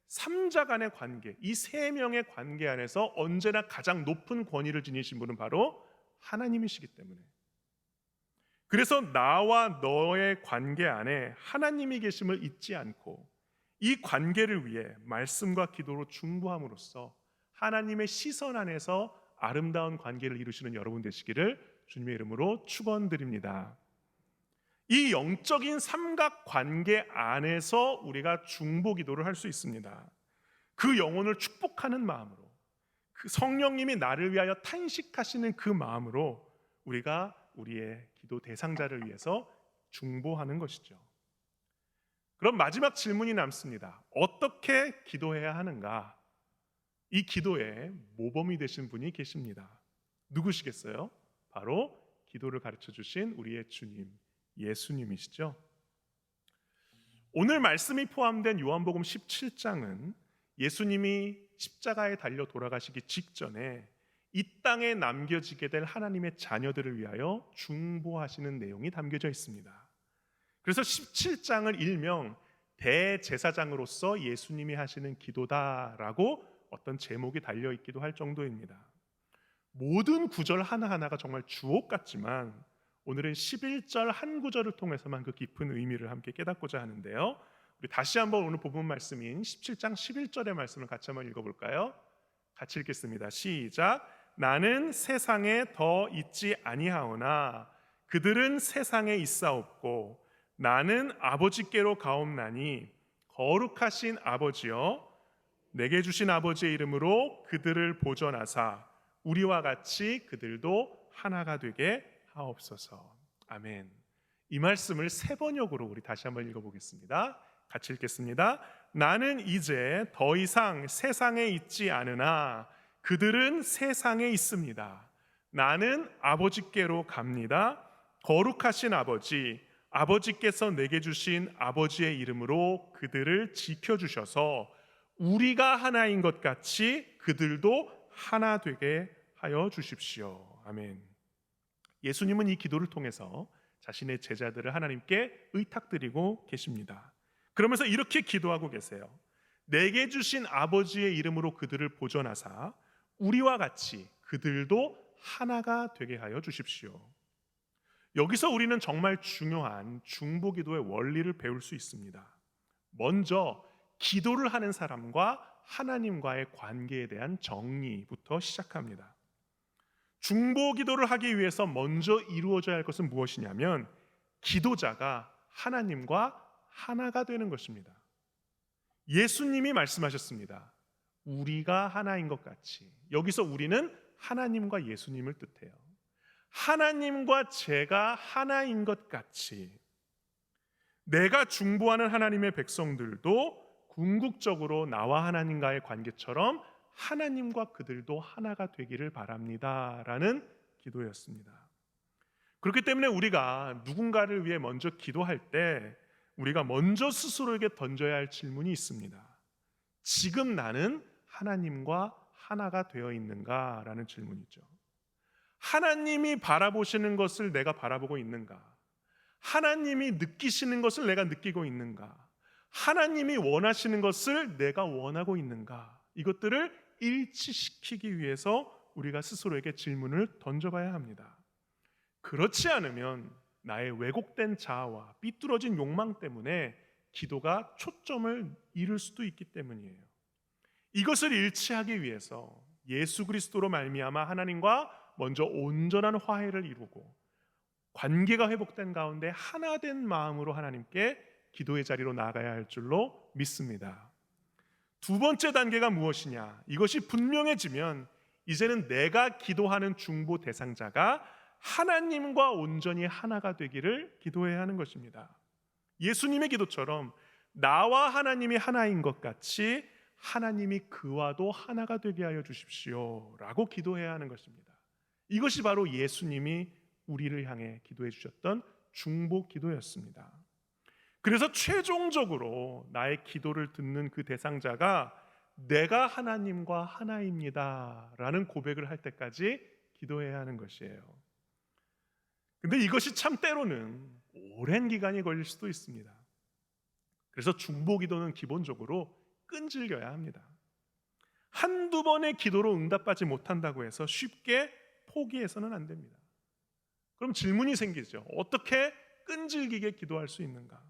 삼자 간의 관계, 이 세 명의 관계 안에서 언제나 가장 높은 권위를 지니신 분은 바로 하나님이시기 때문에. 그래서 나와 너의 관계 안에 하나님이 계심을 잊지 않고 이 관계를 위해 말씀과 기도로 중보함으로써 하나님의 시선 안에서 아름다운 관계를 이루시는 여러분 되시기를 주님의 이름으로 축원드립니다. 이 영적인 삼각관계 안에서 우리가 중보기도를 할 수 있습니다. 그 영혼을 축복하는 마음으로, 그 성령님이 나를 위하여 탄식하시는 그 마음으로 우리가 우리의 기도 대상자를 위해서 중보하는 것이죠. 그럼 마지막 질문이 남습니다. 어떻게 기도해야 하는가? 이 기도에 모범이 되신 분이 계십니다. 누구시겠어요? 바로 기도를 가르쳐 주신 우리의 주님 예수님이시죠. 오늘 말씀이 포함된 요한복음 17장은 예수님이 십자가에 달려 돌아가시기 직전에 이 땅에 남겨지게 될 하나님의 자녀들을 위하여 중보하시는 내용이 담겨져 있습니다. 그래서 17장을 일명 대제사장으로서 예수님이 하시는 기도다라고 어떤 제목이 달려 있기도 할 정도입니다. 모든 구절 하나하나가 정말 주옥 같지만 오늘은 11절 한 구절을 통해서만 그 깊은 의미를 함께 깨닫고자 하는데요. 우리 다시 한번 오늘 본문 말씀인 17장 11절의 말씀을 같이 한번 읽어볼까요? 같이 읽겠습니다. 시작. 나는 세상에 더 있지 아니하오나 그들은 세상에 있사옵고 나는 아버지께로 가옵나니 거룩하신 아버지여 내게 주신 아버지의 이름으로 그들을 보존하사 우리와 같이 그들도 하나가 되게 하옵소서. 아멘. 이 말씀을 3번역으로 우리 다시 한번 읽어보겠습니다. 같이 읽겠습니다. 나는 이제 더 이상 세상에 있지 않으나 그들은 세상에 있습니다. 나는 아버지께로 갑니다. 거룩하신 아버지, 아버지께서 내게 주신 아버지의 이름으로 그들을 지켜주셔서 우리가 하나인 것 같이 그들도 하나 되게 하여 주십시오. 아멘. 예수님은 이 기도를 통해서 자신의 제자들을 하나님께 의탁드리고 계십니다. 그러면서 이렇게 기도하고 계세요. 내게 주신 아버지의 이름으로 그들을 보존하사 우리와 같이 그들도 하나가 되게 하여 주십시오. 여기서 우리는 정말 중요한 중보기도의 원리를 배울 수 있습니다. 먼저 기도를 하는 사람과 하나님과의 관계에 대한 정리부터 시작합니다. 중보기도를 하기 위해서 먼저 이루어져야 할 것은 무엇이냐면 기도자가 하나님과 하나가 되는 것입니다. 예수님이 말씀하셨습니다. 우리가 하나인 것 같이. 여기서 우리는 하나님과 예수님을 뜻해요. 하나님과 제가 하나인 것 같이 내가 중보하는 하나님의 백성들도 궁극적으로 나와 하나님과의 관계처럼 하나님과 그들도 하나가 되기를 바랍니다 라는 기도였습니다. 그렇기 때문에 우리가 누군가를 위해 먼저 기도할 때 우리가 먼저 스스로에게 던져야 할 질문이 있습니다. 지금 나는 하나님과 하나가 되어 있는가? 라는 질문이죠. 하나님이 바라보시는 것을 내가 바라보고 있는가? 하나님이 느끼시는 것을 내가 느끼고 있는가? 하나님이 원하시는 것을 내가 원하고 있는가? 이것들을 일치시키기 위해서 우리가 스스로에게 질문을 던져봐야 합니다. 그렇지 않으면 나의 왜곡된 자아와 삐뚤어진 욕망 때문에 기도가 초점을 잃을 수도 있기 때문이에요. 이것을 일치하기 위해서 예수 그리스도로 말미암아 하나님과 먼저 온전한 화해를 이루고 관계가 회복된 가운데 하나 된 마음으로 하나님께 기도의 자리로 나아가야 할 줄로 믿습니다. 두 번째 단계가 무엇이냐? 이것이 분명해지면 이제는 내가 기도하는 중보 대상자가 하나님과 온전히 하나가 되기를 기도해야 하는 것입니다. 예수님의 기도처럼 나와 하나님이 하나인 것 같이 하나님이 그와도 하나가 되게 하여 주십시오 라고 기도해야 하는 것입니다. 이것이 바로 예수님이 우리를 향해 기도해 주셨던 중보 기도였습니다. 그래서 최종적으로 나의 기도를 듣는 그 대상자가 내가 하나님과 하나입니다 라는 고백을 할 때까지 기도해야 하는 것이에요. 근데 이것이 참 때로는 오랜 기간이 걸릴 수도 있습니다. 그래서 중보 기도는 기본적으로 끈질겨야 합니다. 한두 번의 기도로 응답받지 못한다고 해서 쉽게 포기해서는 안 됩니다. 그럼 질문이 생기죠. 어떻게 끈질기게 기도할 수 있는가?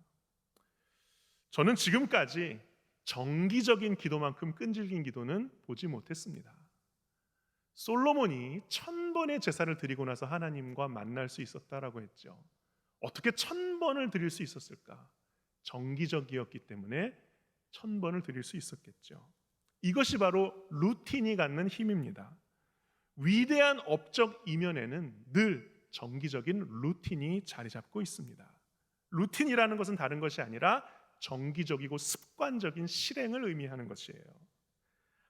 저는 지금까지 정기적인 기도만큼 끈질긴 기도는 보지 못했습니다. 솔로몬이 1000번의 제사를 드리고 나서 하나님과 만날 수 있었다라고 했죠. 어떻게 1000번을 드릴 수 있었을까? 정기적이었기 때문에 1000번을 드릴 수 있었겠죠. 이것이 바로 루틴이 갖는 힘입니다. 위대한 업적 이면에는 늘 정기적인 루틴이 자리 잡고 있습니다. 루틴이라는 것은 다른 것이 아니라 정기적이고 습관적인 실행을 의미하는 것이에요.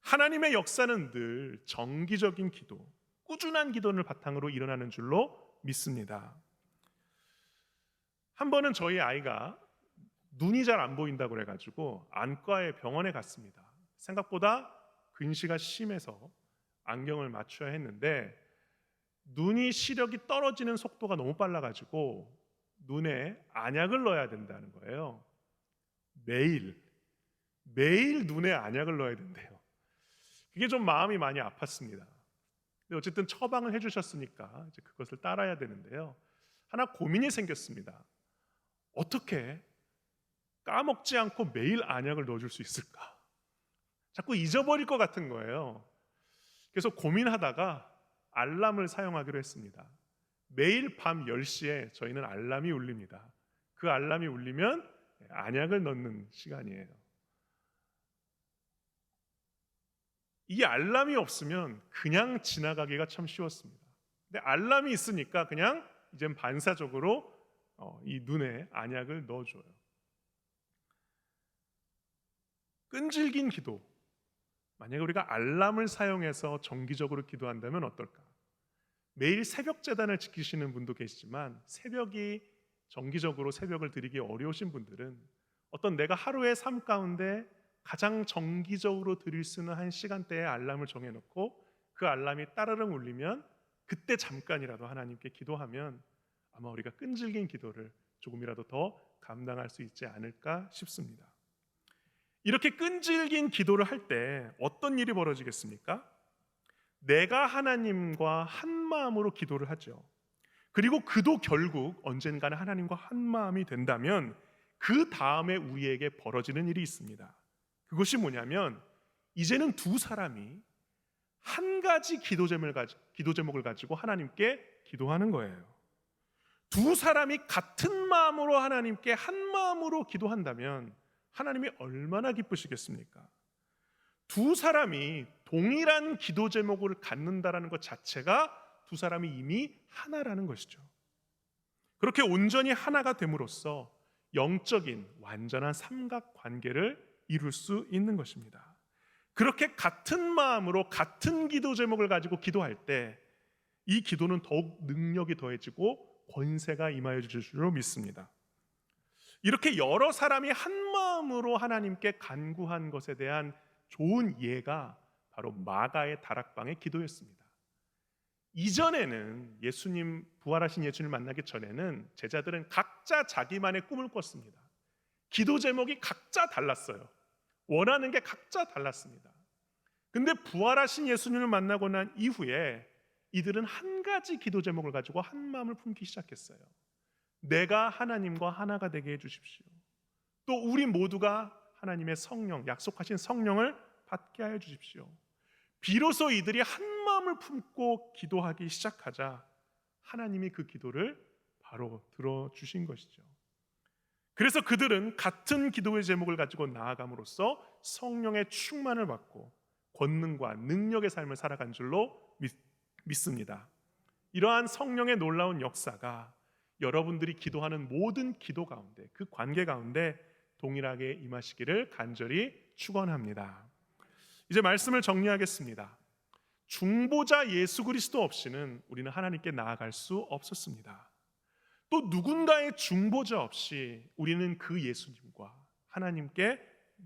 하나님의 역사는 늘 정기적인 기도, 꾸준한 기도를 바탕으로 일어나는 줄로 믿습니다. 한 번은 저희 아이가 눈이 잘 안 보인다고 그래가지고 안과에 병원에 갔습니다. 생각보다 근시가 심해서 안경을 맞춰야 했는데 눈이 시력이 떨어지는 속도가 너무 빨라가지고 눈에 안약을 넣어야 된다는 거예요. 매일 눈에 안약을 넣어야 된대요. 그게 좀 마음이 많이 아팠습니다. 근데 어쨌든 처방을 해주셨으니까 이제 그것을 따라야 되는데요. 하나 고민이 생겼습니다. 어떻게 까먹지 않고 매일 안약을 넣어줄 수 있을까? 자꾸 잊어버릴 것 같은 거예요. 그래서 고민하다가 알람을 사용하기로 했습니다. 매일 밤 10시에 저희는 알람이 울립니다. 그 알람이 울리면 안약을 넣는 시간이에요. 이 알람이 없으면 그냥 지나가기가 참 쉬웠습니다. 근데 알람이 있으니까 그냥 이젠 반사적으로 이 눈에 안약을 넣어줘요. 끈질긴 기도. 만약에 우리가 알람을 사용해서 정기적으로 기도한다면 어떨까? 매일 새벽 제단을 지키시는 분도 계시지만 새벽이 정기적으로 새벽을 드리기 어려우신 분들은 어떤 내가 하루의 삶 가운데 가장 정기적으로 드릴 수 있는 한 시간대에 알람을 정해놓고 그 알람이 따르릉 울리면 그때 잠깐이라도 하나님께 기도하면 아마 우리가 끈질긴 기도를 조금이라도 더 감당할 수 있지 않을까 싶습니다. 이렇게 끈질긴 기도를 할 때 어떤 일이 벌어지겠습니까? 내가 하나님과 한 마음으로 기도를 하죠. 그리고 그도 결국 언젠가는 하나님과 한 마음이 된다면 그 다음에 우리에게 벌어지는 일이 있습니다. 그것이 뭐냐면 이제는 두 사람이 한 가지 기도 제목을 가지고 하나님께 기도하는 거예요. 두 사람이 같은 마음으로 하나님께 한 마음으로 기도한다면 하나님이 얼마나 기쁘시겠습니까? 두 사람이 동일한 기도 제목을 갖는다라는 것 자체가 두 사람이 이미 하나라는 것이죠. 그렇게 온전히 하나가 됨으로써 영적인 완전한 삼각관계를 이룰 수 있는 것입니다. 그렇게 같은 마음으로 같은 기도 제목을 가지고 기도할 때 이 기도는 더욱 능력이 더해지고 권세가 임하여 주실 줄로 믿습니다. 이렇게 여러 사람이 한 마음으로 하나님께 간구한 것에 대한 좋은 예가 바로 마가의 다락방의 기도였습니다. 이전에는 부활하신 예수님을 만나기 전에는 제자들은 각자 자기만의 꿈을 꿨습니다. 기도 제목이 각자 달랐어요. 원하는 게 각자 달랐습니다. 근데 부활하신 예수님을 만나고 난 이후에 이들은 한 가지 기도 제목을 가지고 한 마음을 품기 시작했어요. 내가 하나님과 하나가 되게 해주십시오. 또 우리 모두가 하나님의 성령, 약속하신 성령을 받게 하여 주십시오. 비로소 이들이 한 마음을 품고 기도하기 시작하자 하나님이 그 기도를 바로 들어주신 것이죠. 그래서 그들은 같은 기도의 제목을 가지고 나아감으로써 성령의 충만을 받고 권능과 능력의 삶을 살아간 줄로 믿습니다. 이러한 성령의 놀라운 역사가 여러분들이 기도하는 모든 기도 가운데, 그 관계 가운데 동일하게 임하시기를 간절히 축원합니다. 이제 말씀을 정리하겠습니다. 중보자 예수 그리스도 없이는 우리는 하나님께 나아갈 수 없었습니다. 또 누군가의 중보자 없이 우리는 그 예수님과 하나님께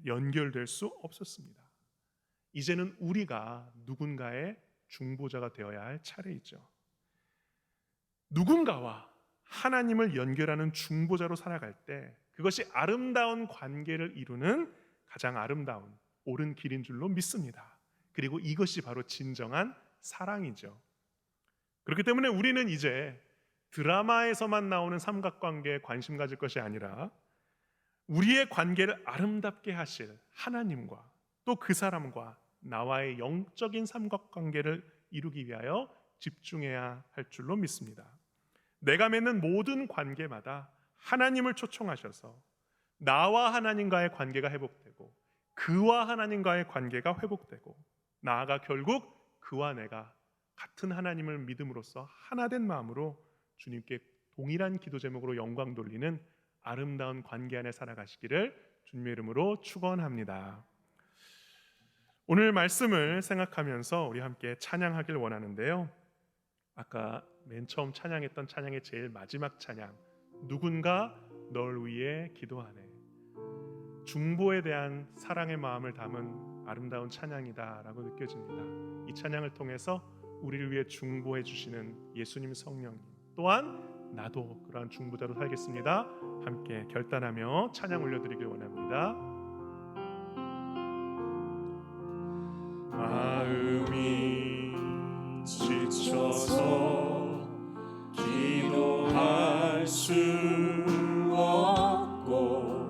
연결될 수 없었습니다. 이제는 우리가 누군가의 중보자가 되어야 할 차례이죠. 누군가와 하나님을 연결하는 중보자로 살아갈 때 그것이 아름다운 관계를 이루는 가장 아름다운 옳은 길인 줄로 믿습니다. 그리고 이것이 바로 진정한 사랑이죠. 그렇기 때문에 우리는 이제 드라마에서만 나오는 삼각관계에 관심 가질 것이 아니라 우리의 관계를 아름답게 하실 하나님과 또 그 사람과 나와의 영적인 삼각관계를 이루기 위하여 집중해야 할 줄로 믿습니다. 내가 맺는 모든 관계마다 하나님을 초청하셔서 나와 하나님과의 관계가 회복되고 그와 하나님과의 관계가 회복되고 나아가 결국 그와 내가 같은 하나님을 믿음으로써 하나된 마음으로 주님께 동일한 기도 제목으로 영광 돌리는 아름다운 관계 안에 살아가시기를 주님의 이름으로 축원합니다. 오늘 말씀을 생각하면서 우리 함께 찬양하길 원하는데요. 아까 맨 처음 찬양했던 찬양의 제일 마지막 찬양, 누군가 널 위해 기도하네. 중보에 대한 사랑의 마음을 담은 아름다운 찬양이다라고 느껴집니다. 이 찬양을 통해서 우리를 위해 중보해 주시는 예수님 성령님, 또한 나도 그러한 중보자로 살겠습니다. 함께 결단하며 찬양 올려드리길 원합니다. 마음이 지쳐서 기도할 수 없고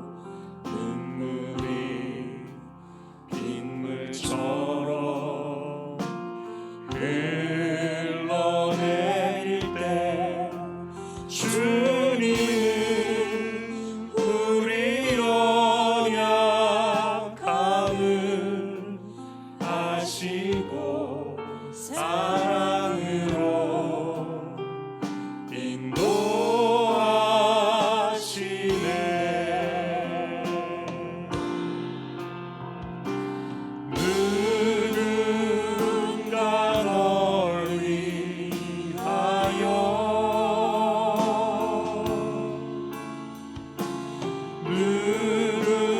눈물이 빗물처럼 흘러내릴 때 주님은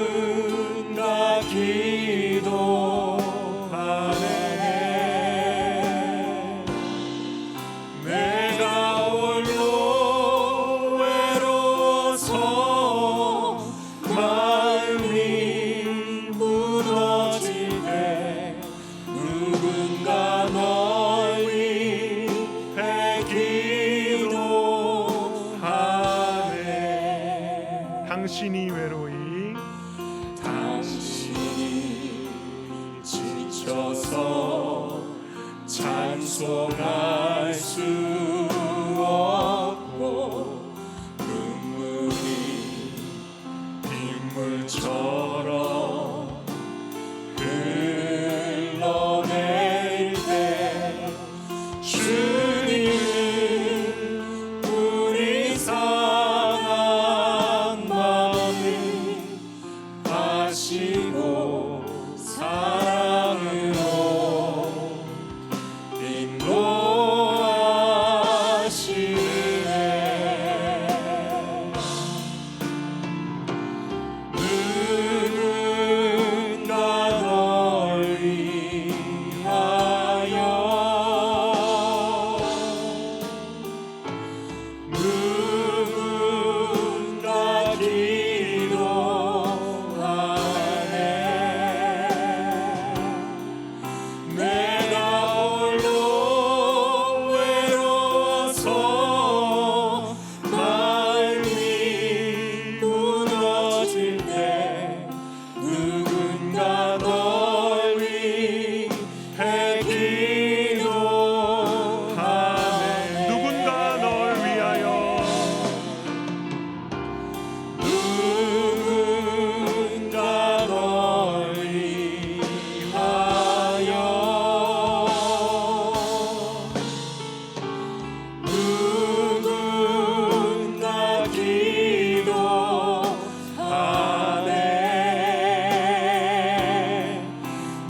누군가 기도하네. 내가 홀로 외로워서 마음이 무너질 때 누군가 널 위해 기도하네. 당신이 외로이 당신이 지쳐서 찬송할 수 없고 눈물이 빗물처럼 흘러내릴 때 주님은 우리 상한 마음을 아시고 사랑으로 인도하시네. 누군가 널 위하여 누군가 기도하네. 내가 홀로 외로워서 마음이 무너질 때 누군가 널 위해 기도하네. 누군가 널 위하여 누군가 널 위하여 누군가 기도하네.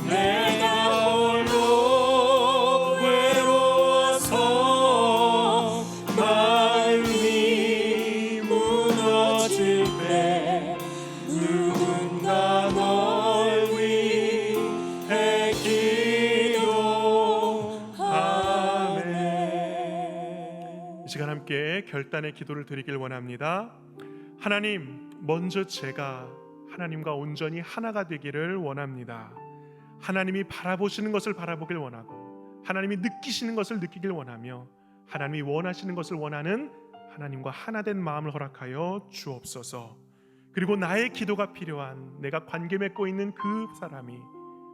내가 홀로 외로워서 마음이 무너질 때 누군가 널 위해 기도하네. 이 시간 함께 결단의 기도를 드리길 원합니다. 하나님, 먼저 제가 하나님과 온전히 하나가 되기를 원합니다. 하나님이 바라보시는 것을 바라보길 원하고 하나님이 느끼시는 것을 느끼길 원하며 하나님이 원하시는 것을 원하는 하나님과 하나된 마음을 허락하여 주옵소서. 그리고 나의 기도가 필요한 내가 관계 맺고 있는 그 사람이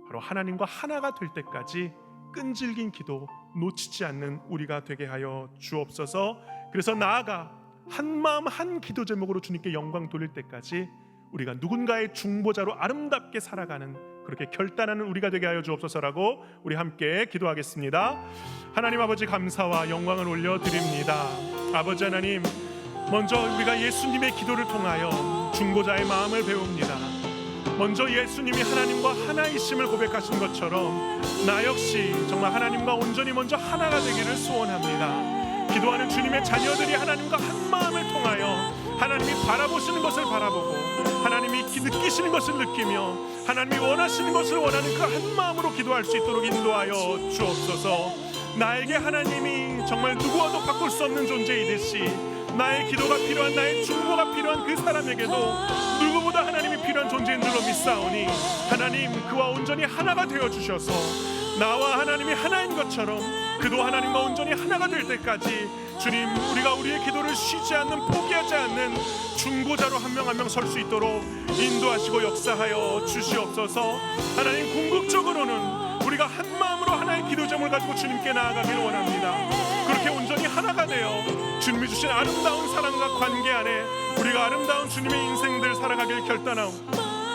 바로 하나님과 하나가 될 때까지 끈질긴 기도 놓치지 않는 우리가 되게 하여 주옵소서. 그래서 나아가 한 마음 한 기도 제목으로 주님께 영광 돌릴 때까지 우리가 누군가의 중보자로 아름답게 살아가는 그렇게 결단하는 우리가 되게 하여 주옵소서라고 우리 함께 기도하겠습니다. 하나님 아버지, 감사와 영광을 올려드립니다. 아버지 하나님, 먼저 우리가 예수님의 기도를 통하여 중보자의 마음을 배웁니다. 먼저 예수님이 하나님과 하나이심을 고백하신 것처럼 나 역시 정말 하나님과 온전히 먼저 하나가 되기를 소원합니다. 기도하는 주님의 자녀들이 하나님과 한 마음을 통하여 하나님이 바라보시는 것을 바라보고 하나님이 느끼시는 것을 느끼며 하나님이 원하시는 것을 원하는 그 한 마음으로 기도할 수 있도록 인도하여 주옵소서. 나에게 하나님이 정말 누구와도 바꿀 수 없는 존재이듯이 나의 기도가 필요한, 나의 중보가 필요한 그 사람에게도 누구보다 하나님이 필요한 존재인 줄로 믿사오니 하나님, 그와 온전히 하나가 되어주셔서 나와 하나님이 하나인 것처럼 그도 하나님과 온전히 하나가 될 때까지 주님, 우리가 우리의 기도를 쉬지 않는, 포기하지 않는 중보자로 한 명 한 명 설 수 있도록 인도하시고 역사하여 주시옵소서. 하나님, 궁극적으로는 우리가 한 마음으로 하나의 기도 제목을 가지고 주님께 나아가길 원합니다. 그렇게 온전히 하나가 되어 주님이 주신 아름다운 사랑과 관계 안에 우리가 아름다운 주님의 인생들 살아가길 결단하오.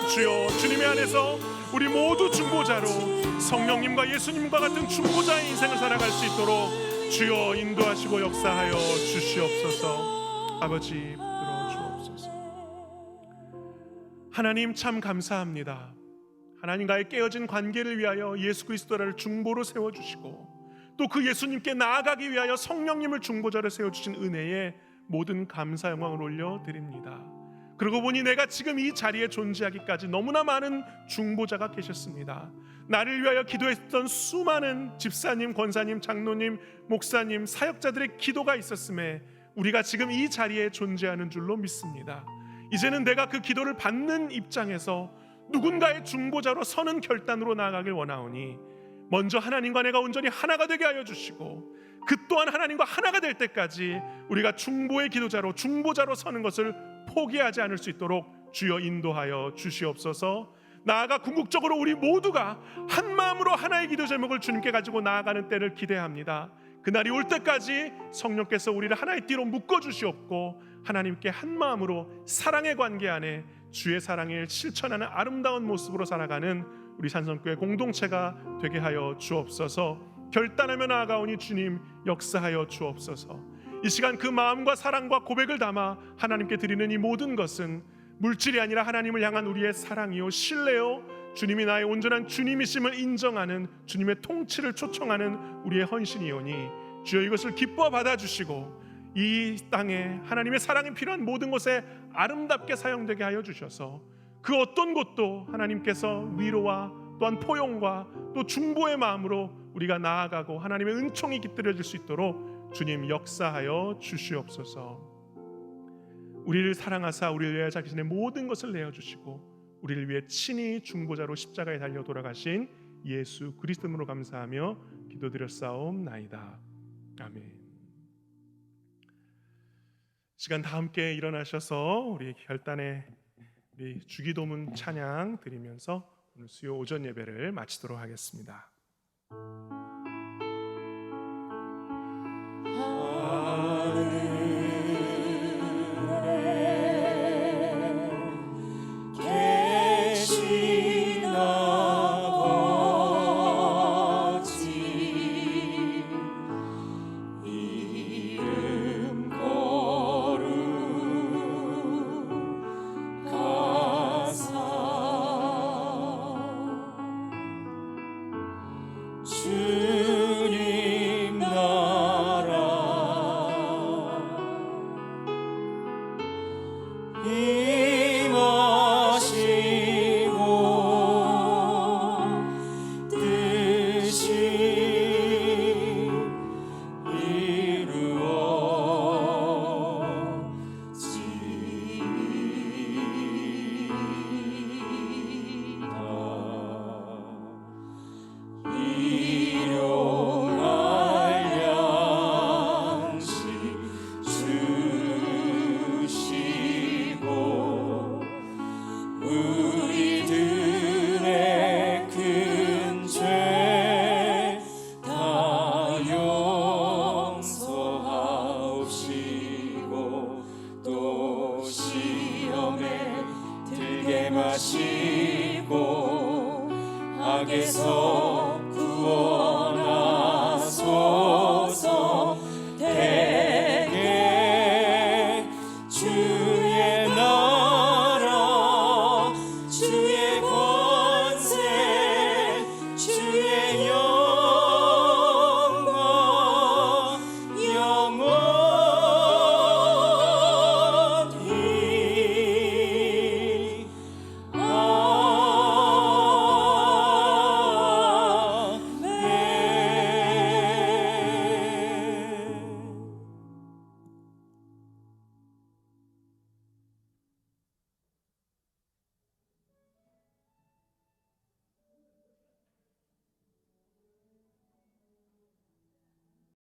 주여, 주님의 안에서 우리 모두 중보자로 성령님과 예수님과 같은 중보자의 인생을 살아갈 수 있도록 주여 인도하시고 역사하여 주시옵소서. 아버지, 붙들어 주옵소서. 하나님, 참 감사합니다. 하나님과의 깨어진 관계를 위하여 예수 그리스도를 중보로 세워주시고 또 그 예수님께 나아가기 위하여 성령님을 중보자로 세워주신 은혜에 모든 감사 영광을 올려드립니다. 그러고 보니 내가 지금 이 자리에 존재하기까지 너무나 많은 중보자가 계셨습니다. 나를 위하여 기도했던 수많은 집사님, 권사님, 장로님, 목사님, 사역자들의 기도가 있었음에 우리가 지금 이 자리에 존재하는 줄로 믿습니다. 이제는 내가 그 기도를 받는 입장에서 누군가의 중보자로 서는 결단으로 나아가길 원하오니 먼저 하나님과 내가 온전히 하나가 되게 하여 주시고 그 또한 하나님과 하나가 될 때까지 우리가 중보의 기도자로 중보자로 서는 것을 포기하지 않을 수 있도록 주여 인도하여 주시옵소서. 나아가 궁극적으로 우리 모두가 한 마음으로 하나의 기도 제목을 주님께 가지고 나아가는 때를 기대합니다. 그날이 올 때까지 성령께서 우리를 하나의 띠로 묶어 주시옵고 하나님께 한 마음으로 사랑의 관계 안에 주의 사랑을 실천하는 아름다운 모습으로 살아가는 우리 산성교회 공동체가 되게 하여 주옵소서. 결단하며 나아가오니 주님 역사하여 주옵소서. 이 시간 그 마음과 사랑과 고백을 담아 하나님께 드리는 이 모든 것은 물질이 아니라 하나님을 향한 우리의 사랑이요 신뢰요 주님이 나의 온전한 주님이심을 인정하는 주님의 통치를 초청하는 우리의 헌신이오니 주여 이것을 기뻐 받아주시고 이 땅에 하나님의 사랑이 필요한 모든 곳에 아름답게 사용되게 하여 주셔서 그 어떤 곳도 하나님께서 위로와 또한 포용과 또 중보의 마음으로 우리가 나아가고 하나님의 은총이 깃들여질 수 있도록 주님 역사하여 주시옵소서. 우리를 사랑하사 우리를 위하여 자신의 모든 것을 내어주시고 우리를 위해 친히 중보자로 십자가에 달려 돌아가신 예수 그리스도로 감사하며 기도드렸사옵나이다. 아멘. 시간 다 함께 일어나셔서 우리 결단의 우리 주기도문 찬양 드리면서 오늘 수요 오전 예배를 마치도록 하겠습니다. 주님 나라 임하시고 뜻이 마시고 악에서